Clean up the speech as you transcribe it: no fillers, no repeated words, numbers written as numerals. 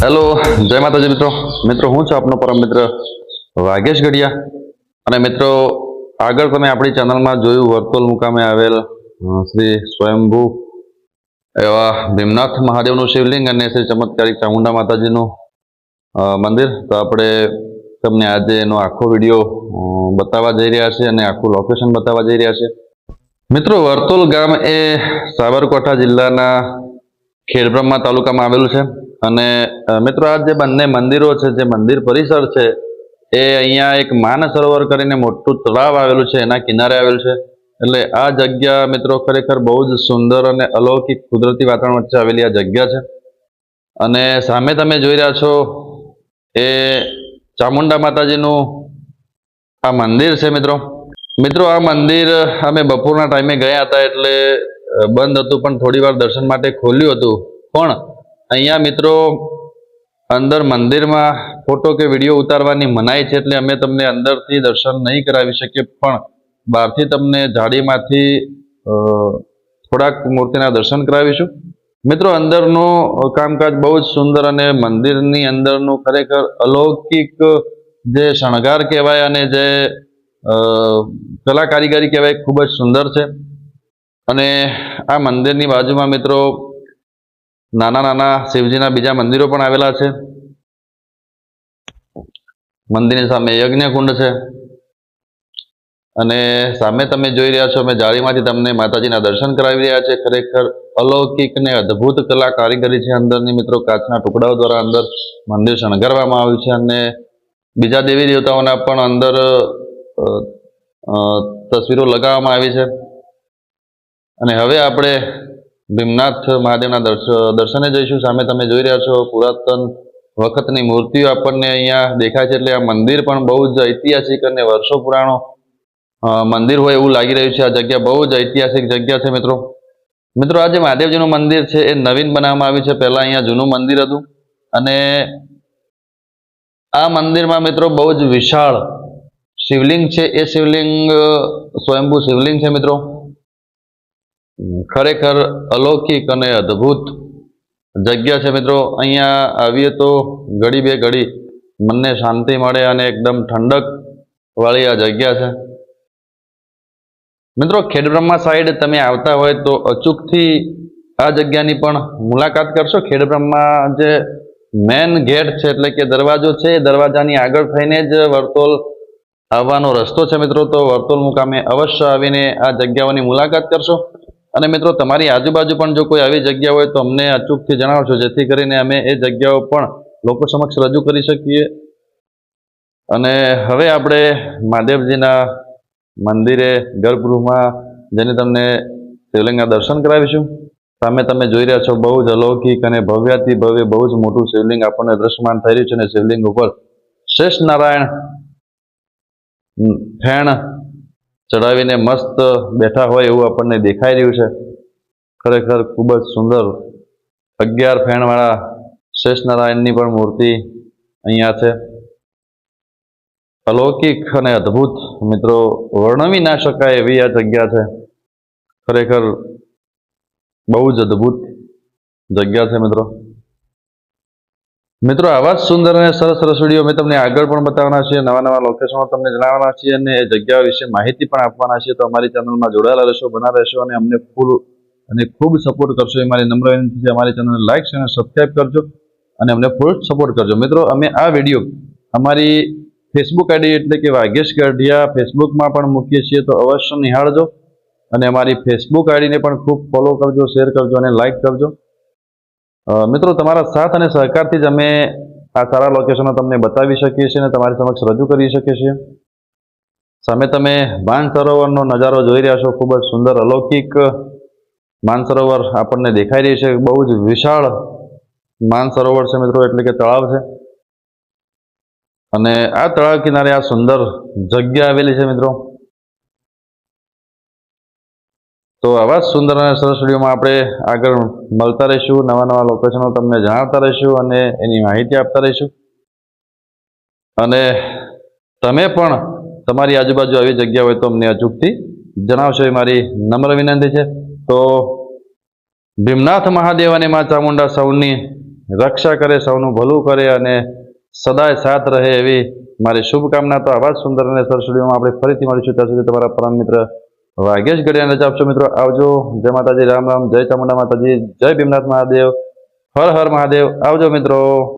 Hello, જય માતાજી મિત્રો. મિત્રો હું છું આપનો પરમ મિત્ર વાઘેશ ગઢિયા. અને મિત્રો આગળ તમે આપણી ચેનલમાં જોયું વર્તુલ મુકામે આવેલ શ્રી સ્વયંભૂ એવા ભીમનાથ મહાદેવનું શિવલિંગ અને શ્રી ચમત્કારિક ચામુંડા માતાજીનું મંદિર. તો આપણે તમને આજે એનો આખો વિડીયો બતાવવા જઈ રહ્યા છે અને આખું લોકેશન બતાવવા જઈ રહ્યા છે. મિત્રો વર્તુલ ગામ એ સાબરકાંઠા જિલ્લાના ખેડબ્રહ્મા તાલુકામાં આવેલું છે. અને મિત્રો આ જે બંને મંદિરો છે, જે મંદિર પરિસર છે, એ અહીંયા એક માનસરોવર કરીને મોટું તળાવ આવેલું છે, એના કિનારે આવેલું છે. એટલે આ જગ્યા મિત્રો ખરેખર બહુ જ સુંદર અને અલૌકિક કુદરતી વાતાવરણ વચ્ચે આવેલી આ જગ્યા છે. અને સામે તમે જોઈ રહ્યા છો એ ચામુંડા માતાજીનું આ મંદિર છે. મિત્રો આ મંદિર અમે બપોરના ટાઈમે ગયા હતા એટલે બંધ હતું, પણ થોડી વાર દર્શન માટે ખોલ્યું હતું. પણ અહીંયા મિત્રો અંદર મંદિરમાં ફોટો કે વિડીયો ઉતારવાની મનાઈ છે, એટલે અમે તમને અંદરથી દર્શન નહીં કરાવી શકીએ, પણ બહારથી તમને જાળીમાંથી થોડાક મૂર્તિના દર્શન કરાવીશું. મિત્રો અંદરનું કામકાજ બહુ જ સુંદર અને મંદિરની અંદરનું ખરેખર અલૌકિક જે શણગાર કહેવાય અને જે કલા કારીગરી કહેવાય ખૂબ જ સુંદર છે. અને આ મંદિરની બાજુમાં મિત્રો નાના નાના શિવજીના બીજા મંદિરો પણ આવેલા છે. મંદિરની સામે યજ્ઞકુંડ છે અને સામે તમે જોઈ રહ્યા છો અમે જાળીમાંથી તમને માતાજીના દર્શન કરાવી રહ્યા છે. ખરેખર અલૌકિક ને અદ્ભુત કલા કારીગરી છે અંદરની. મિત્રો કાચના ટુકડાઓ દ્વારા અંદર મંદિર શણગારવામાં આવ્યું છે અને બીજા દેવી દેવતાઓના પણ અંદર તસવીરો લગાવવામાં આવી છે. અને હવે આપણે ભીમનાથ મહાદેવના દર્શને જઈશું. સામે તમે જોઈ રહ્યા છો પુરાતન વખતની મૂર્તિઓ આપણને અહીંયા દેખાય છે. એટલે આ મંદિર પણ બહુ જ ઐતિહાસિક અને વર્ષો પુરાણો મંદિર હોય એવું લાગી રહ્યું છે. આ જગ્યા બહુ જ ઐતિહાસિક જગ્યા છે. મિત્રો આ જે મહાદેવજીનું મંદિર છે એ નવીન બનાવવામાં આવ્યું છે. પહેલા અહીંયા જૂનું મંદિર હતું અને આ મંદિરમાં મિત્રો બહુ જ વિશાળ શિવલિંગ છે. એ શિવલિંગ સ્વયંભૂ શિવલિંગ છે. મિત્રો ખરેખર અલૌકિક અને અદ્ભુત જગ્યા છે. મિત્રો અહીંયા આવીએ તો ઘડી બે ઘડી મનને શાંતિ મળે અને એકદમ ઠંડક વાળી આ જગ્યા છે. મિત્રો ખેડબ્રહ્મા સાઈડ તમે આવતા હોય તો અચૂકથી આ જગ્યાની પણ મુલાકાત કરશો. ખેડબ્રહ્મા જે મેન ગેટ છે એટલે કે દરવાજો છે, એ દરવાજાની આગળ થઈને જ વર્તુલ આવવાનો રસ્તો છે. મિત્રો તો વર્તુલ મુકામે અવશ્ય આવીને આ જગ્યાઓની મુલાકાત કરશો. અને મિત્રો તમારી આજુબાજુ પણ જો કોઈ આવી જગ્યા હોય તો અમને અચૂકથી જણાવશો, જેથી કરીને અમે એ જગ્યાઓ પણ લોકો સમક્ષ રજૂ કરી શકીએ. અને હવે આપણે મહાદેવજીના મંદિરે ગર્ભગૃહમાં જઈને તમને શિવલિંગના દર્શન કરાવીશું. સામે તમે જોઈ રહ્યા છો બહુ જ અલૌકિક અને ભવ્યાતિ ભવ્ય બહુ જ મોટું શિવલિંગ આપણને દ્રશ્યમાન થઈ રહ્યું છે. અને શિવલિંગ ઉપર શેષ નારાયણ ફેણ ચડાવીને મસ્ત બેઠા હોય એવું આપણને દેખાઈ રહ્યું છે. ખરેખર ખૂબ જ સુંદર 11 ફેણવાળા શેષ નારાયણની પણ મૂર્તિ અહીંયા છે. અલૌકિક અને અદ્ભુત મિત્રો વર્ણવી ના શકાય એવી આ જગ્યા છે. ખરેખર બહુ જ અદ્ભુત જગ્યા છે. મિત્રો આવા જ સુંદર અને સરસ સરસ વિડીયો અમે તમને આગળ પણ બતાવવાના છીએ, નવા નવા લોકેશનો તમને જણાવવાના છીએ અને એ જગ્યા વિશે માહિતી પણ આપવાના છીએ. તો અમારી ચેનલમાં જોડાયેલા રહેશો, બના રહેશો અને અમને ફૂલ અને ખૂબ સપોર્ટ કરશો એ મારી નમ્ર વિનંતી છે. અમારી ચેનલને લાઈક અને સબસ્ક્રાઈબ કરજો અને અમને ફૂલ સપોર્ટ કરજો. મિત્રો અમે આ વિડીયો અમારી ફેસબુક આઈડી એટલે કે વાઘેશ ગઢિયા ફેસબુકમાં પણ મૂકીએ છીએ, તો અવશ્ય નિહાળજો અને અમારી ફેસબુક આઈડીને પણ ખૂબ ફોલો કરજો, શેર કરજો અને લાઈક કરજો. મિત્રો તમારા સાથ અને સહકારથી જ અમે આ સારા લોકેશનો તમને બતાવી શકીએ છીએ અને તમારી સમક્ષ રજૂ કરી શકીએ છીએ. સામે તમે માનસરોવરનો નજારો જોઈ રહ્યા છો. ખૂબ જ સુંદર અલૌકિક માનસરોવર આપણને દેખાઈ રહી છે. બહુ જ વિશાળ માનસરોવર છે મિત્રો, એટલે કે તળાવ છે. અને આ તળાવ કિનારે આ સુંદર જગ્યા આવેલી છે. મિત્રો તો આવા જ સુંદર અને સરસ વિડીયોમાં આપણે આગળ મળતા રહીશું, નવા નવા લોકેશનો તમને જણાવતા રહીશું અને એની માહિતી આપતા રહીશું. અને તમે પણ તમારી આજુબાજુ આવી જગ્યા હોય તો અમને અચૂકથી જણાવશો એ મારી નમ્ર વિનંતી છે. તો ભીમનાથ મહાદેવ અને મા ચામુંડા સૌની રક્ષા કરે, સૌનું ભલું કરે અને સદાય સાથ રહે એવી મારી શુભકામના. તો આવા જ સુંદર અને સરસ વિડીયોમાં આપણે ફરીથી મળીશું. ત્યાં સુધી તમારા પરમ મિત્ર વાગેશ ગડિયાને રજા આપશો. મિત્રો આવજો. જય માતાજી, રામ રામ, જય ચામુંડા માતાજી, જય ભીમનાથ મહાદેવ, હર હર મહાદેવ. આવજો મિત્રો.